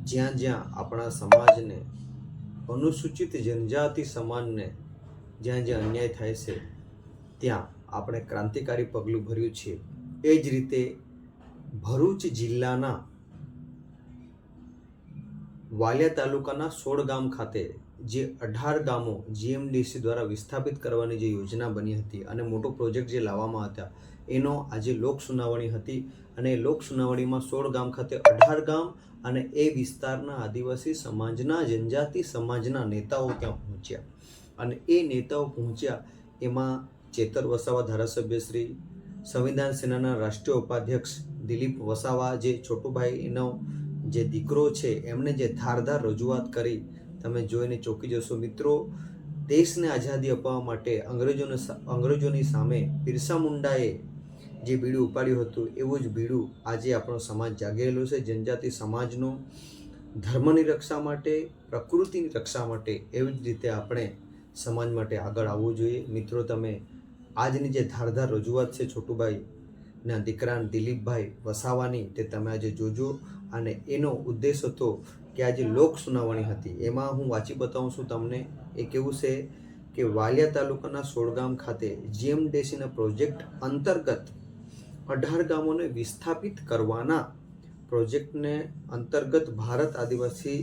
જ્યાં જ્યાં આપણા સમાજને અનુસૂચિત જનજાતિ સમાજને જ્યાં જ્યાં અન્યાય થાય છે ત્યાં આપણે ક્રાંતિકારી પગલું ભર્યું છે। એ જ રીતે ભરૂચ જિલ્લાના વાલિયા તાલુકાના 16 ગામ ખાતે જે 18 ગામો જીએમડીસી દ્વારા વિસ્થાપિત કરવાની જે યોજના બની હતી અને મોટો પ્રોજેક્ટ જે લાવવામાં હતા એનો આજે લોક સુનાવણી હતી અને લોક સુનાવણીમાં 16 ગામ ખાતે 18 ગામ અને એ વિસ્તારના આદિવાસી સમાજના જનજાતિ સમાજના નેતાઓ ત્યાં પહોંચ્યા અને એ નેતાઓ પહોંચ્યા એમાં ચેતર વસાવા ધારાસભ્ય શ્રી, સંવિધાન સેનાના રાષ્ટ્રીય ઉપાધ્યક્ષ દિલીપ વસાવા, જે છોટુભાઈનો જે દીકરો છે એમણે જે ધારદાર રજૂઆત કરી તમે જોઈને ચોંકી જશો। મિત્રો, દેશને આઝાદી અપાવવા માટે અંગ્રેજોની સામે બિરસા મુંડાએ જે બીડું ઉપાડ્યું હતું એવું જ બીડું આજે આપણો સમાજ જાગેલો છે। જનજાતિ સમાજનો ધર્મની રક્ષા માટે, પ્રકૃતિની રક્ષા માટે એવી જ રીતે આપણે સમાજ માટે આગળ આવવું જોઈએ। મિત્રો, તમે આજની જે ધારદાર રજૂઆત છે છોટુભાઈના દીકરા દિલીપભાઈ વસાવાની તે તમે આજે જોજો। અને એનો ઉદ્દેશ હતો કે આજે લોક સુનાવણી હતી એમાં હું વાંચી બતાવું છું તમને। એ કેવું છે કે વાલિયા તાલુકાના 16 ગામ ખાતે જીએમડીસીના પ્રોજેક્ટ અંતર્ગત 18 ગામોને વિસ્થાપિત કરવાના પ્રોજેક્ટને અંતર્ગત ભારત આદિવાસી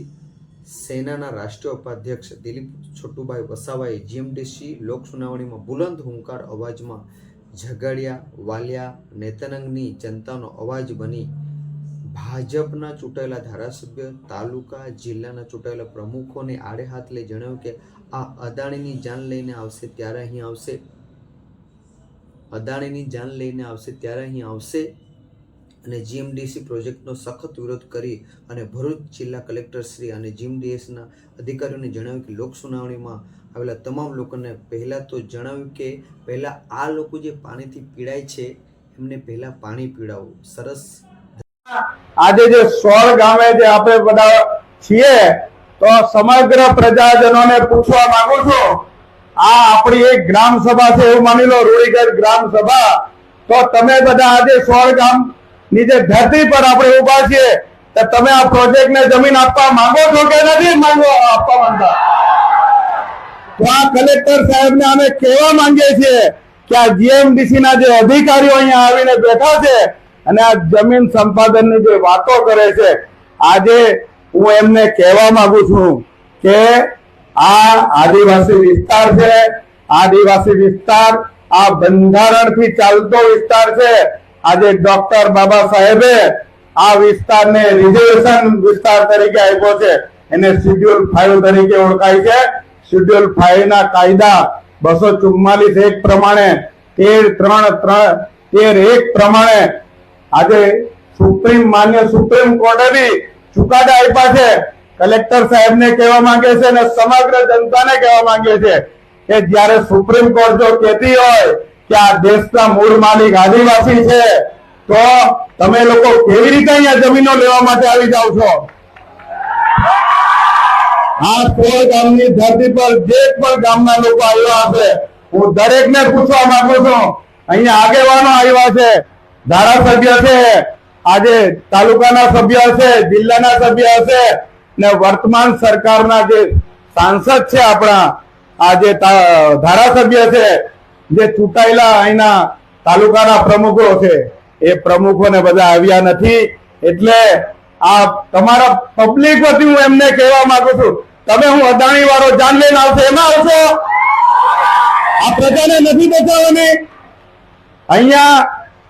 સેનાના રાષ્ટ્રીય ઉપાધ્યક્ષ દિલીપ છોટુભાઈ વસાવાએ જીએમડીસી લોક સુનાવણીમાં બુલંદ હુંકાર અવાજમાં ઝઘડિયા વાલિયા નેતનંગની જનતાનો અવાજ બની ભાજપના ચૂંટાયેલા ધારાસભ્ય, તાલુકા જિલ્લાના ચૂંટાયેલા પ્રમુખોને આડે હાથ લઈ જણાવ્યું કે આ અદાણીની જાન લઈને આવશે ત્યારે અહીં આવશે, અદાણીની જાન લઈને આવશે ત્યારે અહીં આવશે અને જીએમડીસી પ્રોજેક્ટનો સખત વિરોધ કરી અને ભરૂચ જિલ્લા કલેક્ટર શ્રી અને જીએમડીએસના અધિકારીઓને જણાવ્યું કે લોક સુનાવણીમાં આવેલા તમામ લોકોને પહેલાં તો જણાવ્યું કે પહેલાં આ લોકો જે પાણીથી પીડાય છે એમને પહેલાં પાણી પીડાવવું। સરસ। આજે જે 16 ગામે જે આપણે બધા છીએ તો સમગ્ર પ્રજાજનોને પૂછવા માંગુ છું, આ આપણી એક ગ્રામ સભા છે એવું માની લો, રૂડીગઢ ગ્રામ સભા। તો તમે બધા આજે 16 ગામ ની જે ધરતી પર આપણે ઉભા છીએ તો તમે આ પ્રોજેક્ટ ને જમીન આપવા માંગો છો કે નથી આપવા માંગતા? તો આ કલેક્ટર સાહેબ ને અમે કહેવા માંગીએ છીએ કે આ જીએમડીસી ના જે અધિકારીઓ અહીંયા આવીને બેઠા છે અને આ જમીન સંપાદનની જે વાતો કરે છે, આજે હું એમને કહેવા માંગુ છું કે આ આદિવાસી વિસ્તાર છે, આદિવાસી વિસ્તાર આ બંધારણથી ચાલતો વિસ્તાર છે। આજે ડોક્ટર બાબા સાહેબે આ વિસ્તારને રિઝર્વેશન વિસ્તાર તરીકે આપ્યો છે, એને શેડ્યુલ 5 તરીકે ઓળખાય છે। શેડ્યુલ 5 ના કાયદા 244(1) પ્રમાણે 13(1) પ્રમાણે આજે માન્ય સુપ્રીમ કોર્ટે બી ચુકાદા આપ્યા છે। કલેક્ટર સાહેબને કહેવા માંગે છે અને સમગ્ર જનતાને કહેવા માંગે છે કે જ્યારે સુપ્રીમ કોર્ટ જો કહેતી હોય કે આ દેશના મૂળ માલિક આદિવાસી છે તો તમે લોકો કેવી રીતે અહીંયા જમીનો લેવા માટે આવી જાવ છો? આ 16 ગામની ધરતી પર જે પણ ગામના લોકો આવ્યા હશે, હું દરેકને પૂછવા માંગુ છું, અહીંયા આગેવાનો આવ્યા છે, ધારાસભ્ય છે, આજે તાલુકાના સભ્ય હશે, જિલ્લાના સભ્ય હશે ને વર્તમાન સરકારના જે સાંસદ છે, આપણા આ જે ધારાસભ્ય છે, જે ચૂંટાયેલા અહીંના તાલુકાના પ્રમુખો છે, એ પ્રમુખોને બધા આવ્યા નથી। એટલે આ તમારા પબ્લિક વતી હું એમને કહેવા માંગુ છું, તમે હું અદાણી વાળો જાન લઈને આવશે એમાં આવશો? આ પ્રજાને નથી બચાવવાની? અહીંયા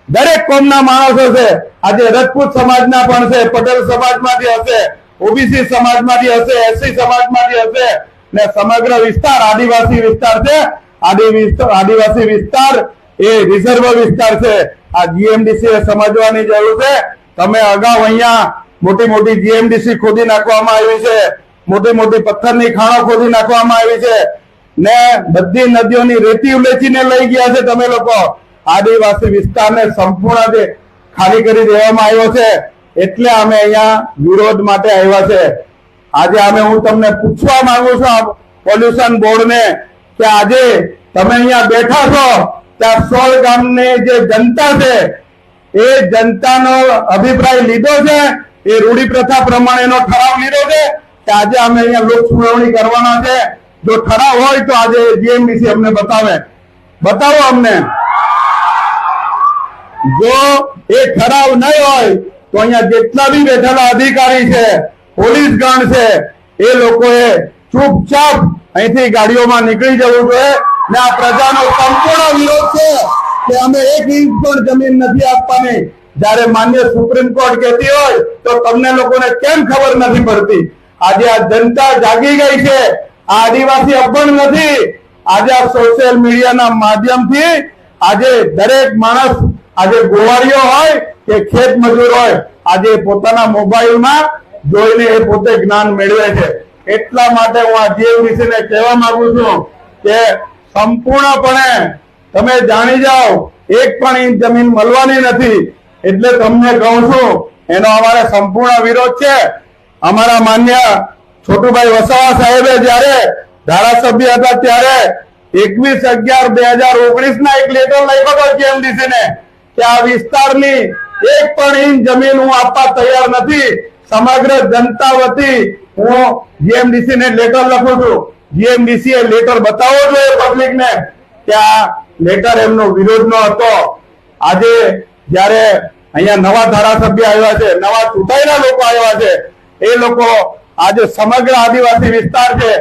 દરેક કોમના માણસો છે, આજે રાજપૂત સમાજના પણ છે, પટેલ સમાજમાંથી હશે, ઓબીસી સમાજમાંથી હશે, એસસી સમાજમાંથી હશે ને સમગ્ર વિસ્તાર આદિવાસી વિસ્તાર છે। આદિવાસી વિસ્તાર એ રિઝર્વ વિસ્તાર છે। આ જીએમડીસી સમજવાની જરૂર છે। તમે અગાઉ અહીંયા મોટી મોટી જીએમડીસી ખોદી નાખવામાં આવી છે, મોટી મોટી પથ્થરની ખાણો ખોદી નાખવામાં આવી છે ને બધી નદીઓની રેતી ઉલેચીને લઈ ગયા છે તમે લોકો। આદિવાસી વિસ્તારને સંપૂર્ણ ખાલી કરી દેવામાં આવ્યો છે, એટલે અમે અહીંયા વિરોધ માટે આવ્યા છે। આજે હું તમને પૂછવા માંગુ છું પોલ્યુશન બોર્ડને કે આજે તમે અહીંયા બેઠા છો ત્યાં 16 ગામની જે જનતા છે એ જનતાનો અભિપ્રાય લીધો છે એ રૂઢિ પ્રથા પ્રમાણેનો ઠરાવ લીધો છે કે આજે અમે અહીંયા લોક સુનાવણી કરવાના છે. જો ઠરાવ હોય તો આજે જીએમડીસી અમને બતાવો અમને. જો એ ઠરાવ નહીં હોય તો અહીંયા જેટલા બી બેઠેલા અધિકારી છે, પોલીસ ગણ છે, એ લોકોએ ચૂપચાપ અહીંથી ગાડીઓમાં નીકળી જવું જોઈએ. ને આ પ્રજાનો સંપૂર્ણ વિરોધ છે કે અમે 1 ઇંચ પણ જમીન નથી આપવાની. જ્યારે માન્ય સુપ્રીમ કોર્ટ કહેતી હોય તો તમને લોકોને કેમ ખબર નથી પડતી? આજે આ જનતા જાગી ગઈ છે. આ આદિવાસી અભણ નથી. આજે આ સોશિયલ મીડિયાના માધ્યમથી આજે દરેક માણસ, આજે ગોવાળીઓ હોય કે ખેત મજૂર હોય, આજે પોતાના મોબાઈલમાં જોઈને એ પોતે જ્ઞાન મેળવે છે. એટલા માટે હું આ જીએમડીસી ને કહેવા માંગુ છું કે સંપૂર્ણપણે તમે જાણી જાઓ 1 પણ ઇંચ જમીન મળવાની નથી. એટલે તમને કહું છું, એનો અમારે સંપૂર્ણ વિરોધ છે. અમારા માન્ય છોટુભાઈ વસાવા સાહેબે જયારે ધારાસભ્ય હતા ત્યારે 21/11/2019 ના એક લેટર લખ્યો હતો જીએમડીસી ને કે આ વિસ્તારની 1 પણ ઇંચ જમીન હું આપવા તૈયાર નથી. સમગ્ર જનતા વતી હું જીએમડીસી ને લેટર લખું છું. જીએમડીસી એ લેટર બતાવવો જોઈએ પબ્લિક ને કે આ લેટર એમનો વિરોધનો હતો. આજે જયારે અહીંયા નવા ધારાસભ્ય આવ્યા છે, નવા ચૂંટાયેલા લોકો આવ્યા છે, એ લોકો આજે સમગ્ર આદિવાસી વિસ્તાર છે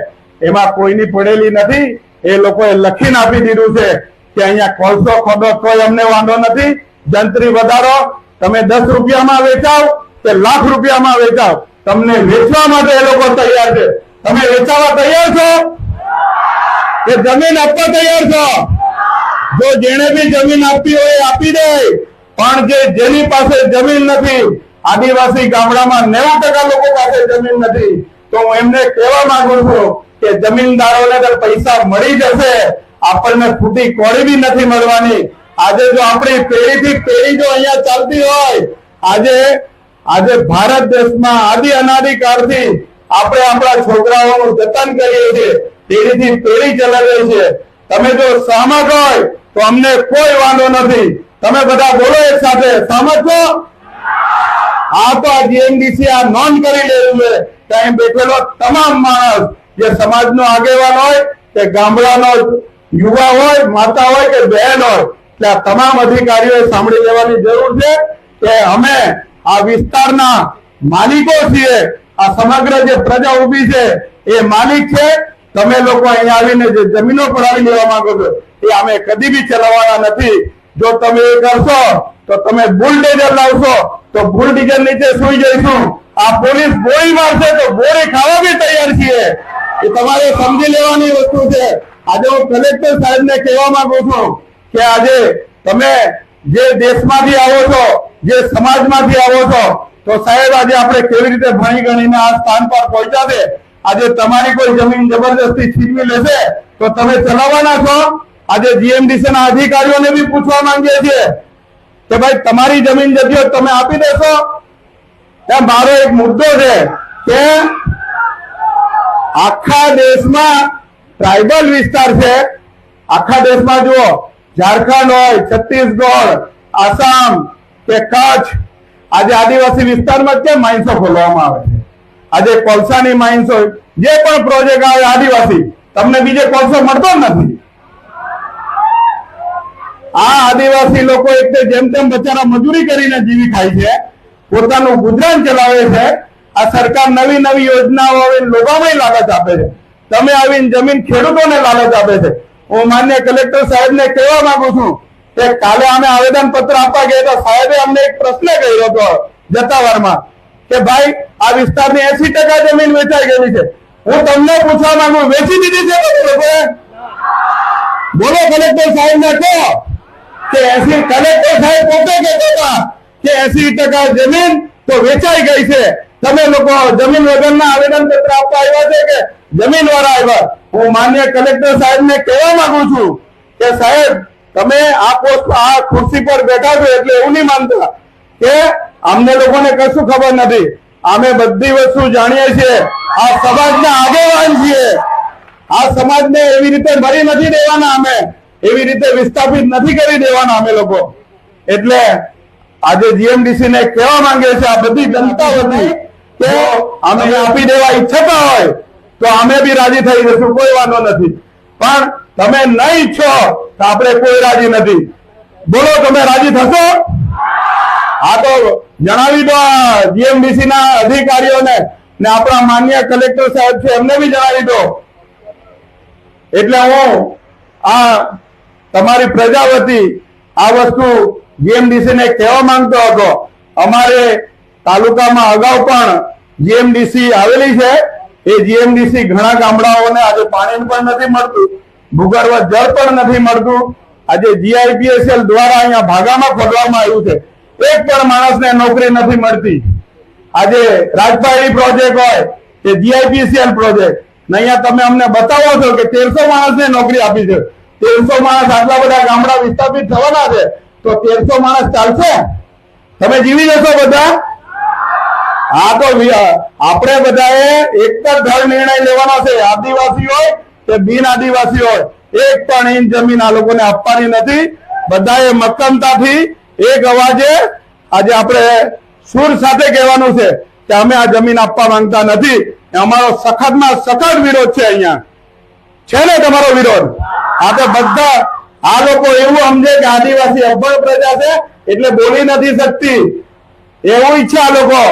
એમાં કોઈની પડેલી નથી. એ લોકોએ લખીને આપી દીધું છે કે અહીંયા કોલસો ખોદો તોય અમને વાંધો નથી, જંત્રી વધારો, તમે 10 રૂપિયામાં વેચાવ કે લાખ રૂપિયામાં વેચાવ, તમને વેચવા માટે એ લોકો તૈયાર છે. તમે વેચાવા તૈયાર છો કે જમીન આપવા તૈયાર છો? જો જેને બી જમીન આપવી હોય આપી દે, પણ જેની પાસે જમીન નથી, આદિવાસી ગામડામાં 90% લોકો પાસે જમીન નથી, તો હું એમને કહેવા માંગુ છું કે જમીનદારોને તો પૈસા મળી જશે, આપણને ફૂટી કોળી બી નથી મળવાની. આજે જો આપણી પેઢીથી પેઢી જો અહીંયા ચાલતી હોય, આજે ભારત દેશમાં આદિ અનાદિકાળથી આપણે આપણા છોકરાઓનું જતન કરીએ છીએ, પેઢીથી પેઢી ચલાવીએ છીએ. તમે જો સહમત હોય તો અમને કોઈ વાંધો નથી. તમે બધા બોલો એક સાથે, સહમત છો? આ તો આ જીએમડીસી આ નોંધ કરી લેવું છે કે અહીં બેઠેલો તમામ માણસ, જે સમાજનો આગેવાન હોય કે ગામડાનો યુવા હોય, માતા હોય કે બહેન હોય, એટલે આ તમામ અધિકારીઓએ સાંભળી લેવાની જરૂર છે કે અમે આ વિસ્તારના માલિકો છીએ. આ સમગ્ર જે પ્રજા ઉભી છે એ માલિક છે. તમે લોકો અહીંયા આવીને જે જમીનો પડાવી લેવા માંગો છો એ અમે કદી બી ચલાવવાના નથી. જો તમે એ કરશો તો તમે બુલડોઝર લાવશો તો બુલડોઝર નીચે સુઈ જઈશું. આ પોલીસ ગોળી મારશે તો ગોળી ખાવા બી તૈયાર છીએ. એ તમારે સમજી લેવાની વસ્તુ છે. આજે હું કલેક્ટર સાહેબને કહેવા માંગુ છું કે આજે તમે જે દેશમાંથી આવો છો, જે સમાજમાંથી આવો છો, તો સાહેબ આજે આપણે કેવી રીતે ભણી ગણીને આ સ્થાન પર પહોંચ્યા છે. આજે તમારી કોઈ જમીન જબરદસ્તી છીનવી લેશે તો તમે ચલાવવાના છો? આજે જીએમડીસી ના અધિકારીઓને બી પૂછવા માંગીએ છીએ કે ભાઈ તમારી જમીન જતી હોય તમે આપી દેશો? મારો એક મુદ્દો છે કે આખા દેશમાં ટ્રાઇબલ વિસ્તાર છે. આખા દેશમાં જુઓ, ઝારખંડ હોય, છત્તીસગઢ, આસામ કે કચ્છ, આજે આદિવાસી વિસ્તારમાં કેમ માઇન્સો ખોલવામાં આવે છે? આજે કોલસાની માઇન્સ હોય, જે પણ પ્રોજેક્ટ આવે આદિવાસી, તમને બીજે કોલસો મળતો જ નથી. આ આદિવાસી લોકો એક જેમ તેમ બચારા મજૂરી કરીને જીવી ખાય છે, પોતાનું ગુજરાન ચલાવે છે. આ સરકાર નવી નવી યોજનાઓ આવીને લોકોમાં લાલચ આપે છે. તમે આવીને જમીન ખેડૂતોને લાલચ આપે છે. હું માન્ય કલેક્ટર સાહેબને કહેવા માંગુ છું કે કાલે અમે આવેદન પત્ર આપવા ગયા તો સાહેબે અમને એક પ્રશ્ન કર્યો હતો જતાવારમાં કે ભાઈ આ વિસ્તારની 80% જમીન વેચાઈ ગયેલી છે. હું તમને પૂછવા માંગુ, વેચી દીધી છે લોકોએ? બોલો કલેક્ટર સાહેબ ને કહો કે 80, કલેક્ટર સાહેબ પોતે કહેતા કે 80% જમીન તો વેચાઈ ગઈ છે. તમે લોકો જમીન વગરના આવેદન પત્ર આપવા આવ્યા છે કે જમીન વાળા આવ્યા? હું માન્ય કલેક્ટર સાહેબ ને કહેવા માંગુ છું કે સાહેબ તમે આ ખુરશી પર બેઠા છો એટલે એવું નહીં માનતા કે અમને લોકોને કશું ખબર નથી. અમે બધી વસ્તુ જાણીએ છીએ. આ સમાજના આગેવાન છીએ. આ સમાજને એવી રીતે મરી નથી દેવાના, અમે એવી રીતે વિસ્થાપિત નથી કરી દેવાના અમે લોકો. એટલે આજે જીએમડીસી ને કહેવા માંગે છે આ બધી જનતા વતી કે અમે આપી દેવા ઈચ્છતા હોય તો અમે બી રાજી થઈ જશું, કોઈ વાંધો નથી, પણ તમે નહીં ઈચ્છો તો આપણે કોઈ રાજી નથી. બોલો તમે રાજી થશો? આ તો જણાવી દો જીએમડીસી ના અધિકારીઓને ને આપણા માન્ય કલેક્ટર સાહેબ છે એમને બી જણાવી દો. એટલે હું આ તમારી પ્રજા વતી આ વસ્તુ જીએમડીસી ને કહેવા માંગતો હતો. અમારે તાલુકામાં અગાઉ પણ જીએમડીસી આવેલી છે. એ જીએમડીસી ઘણા ગામડાઓને આજે પાણી પણ નથી મળતું, ભૂગર્ભ જળ પણ નથી મળતું. આજે જીઆઈપીએસએલ દ્વારા અહીંયા ભાગામાં ખોદવામાં આવ્યું છે, એક પણ માણસને નોકરી નથી મળતી. આજે રાજપાડી પ્રોજેક્ટ હોય કે જીઆઈપીએસએલ પ્રોજેક્ટ, અહીંયા તમે અમને બતાવો છો કે 1300 માણસને નોકરી આપી છે. 1300 માણસ આટલા બધા ગામડા વિસ્થાપિત થવાના છે તો 1300 માણસ ચાલશે? તમે જીવી જશો બધા? હા, તો આપણે બધાએ એક જ ધડ નિર્ણય લેવાનો છે, આદિવાસી હોય કે બિન આદિવાસી હોય, એક પણ ઇંચ જમીન આ લોકોને આપવાની નથી. બધાએ મક્કમતાથી એક અવાજે આજે આપણે સુર સાથે કહેવાનું છે કે અમે આ જમીન આપવા માંગતા નથી. અમારો સખતમાં સખત વિરોધ છે. અહીંયા છે ને તમારો વિરોધ? આ તો બધા આ લોકો એવું સમજે કે આદિવાસી અભણ પ્રજા છે એટલે બોલી નથી શકતી, એવું ઈચ્છે આ લોકો.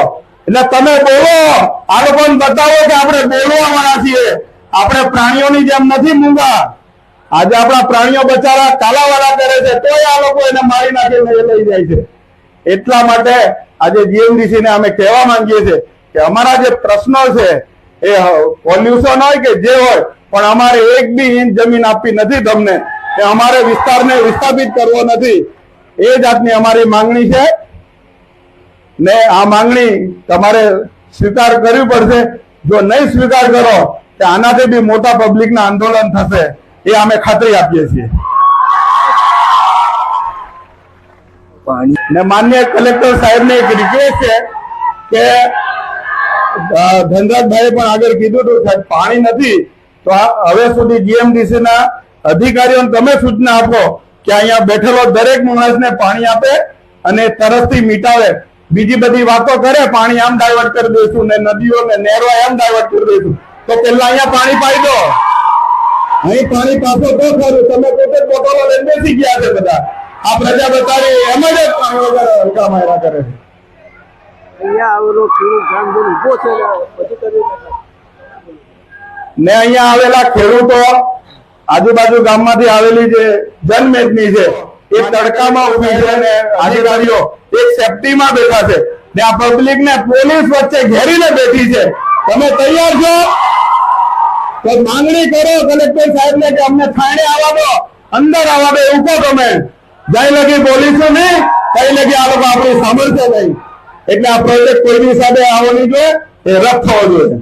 એટલે તમે બોલો, આ લોકોને બતાવો કે આપણે બોલવા વાળા છીએ, આપણે પ્રાણીઓની જેમ નથી મૂંગા. આજે આપણા પ્રાણીઓ બચારા કાલાવાળા કરે છે તોય આ લોકો એને મારી નાખીને લઈ જાય છે. એટલા માટે આજે જીએમડીસી ને અમે કહેવા માંગીએ છીએ કે અમારા જે પ્રશ્નો છે એ પોલ્યુશન હોય કે જે હોય, પણ અમારે એક બી ઇંચ જમીન આપવી નથી તમને, કે અમારે વિસ્તારને વિસ્થાપિત કરવો નથી. એ જાતની અમારી માંગણી છે ને આ માંગણી તમારે સ્વીકાર કરવી પડશે. જો નહીં સ્વીકાર કરો તો આનાથી બી મોટા પબ્લિકના આંદોલન થશે, એ અમે ખાતરી આપીએ છીએ. ને માન્ય કલેક્ટર સાહેબને એક રિક્વેસ્ટ છે કે ધનરાજભાઈએ પણ આગળ કીધું હતું સાહેબ પાણી નથી, તો હવે સુધી જીએમડીસી ના અધિકારીઓને તમે સૂચના આપો કે અહીંયા બેઠેલો દરેક માણસને પાણી આપે અને તરસથી મિટાવે. બીજી બધી વાતો કરે, પાણી આમ ડાયવર્ટ કરી દઈશું ને નદીઓ ને નહેરો એમ ડાયવર્ટ કરી દઈશું, તો પેલા અહીંયા પાણી પાઈ દો. અહીં પાણી પાછો તો ખરું, તમે પોતે બોટલો લઈને બેસી ગયા છે બધા. આ પ્રજા બતાવી એમ જ પાણી વગર હલકા માર્યા કરે છે. ને અહીંયા આવેલા ખેડૂતો આજુબાજુ ગામમાંથી આવેલી જે જનમેદની છે એ તડકામાં ઉભી છે અને અધિકારીઓ એક સેફટીમાં બેઠા છે ને આ પબ્લિક ને પોલીસ વચ્ચે ઘેરીને બેઠી છે. તમે તૈયાર છો તો માંગણી કરો કલેક્ટર સાહેબ ને કે અમને થાણે આવવા દો, અંદર આવવા દો, એવું કહો. તમે જઈ લગી બોલીશું નહીં, કઈ લગી આ લોકો આપણી સાંભળશે નહીં. એટલે આ પ્રોજેક્ટ કોઈની સાથે આવો નહીં જોઈએ, એ રદ થવો જોઈએ.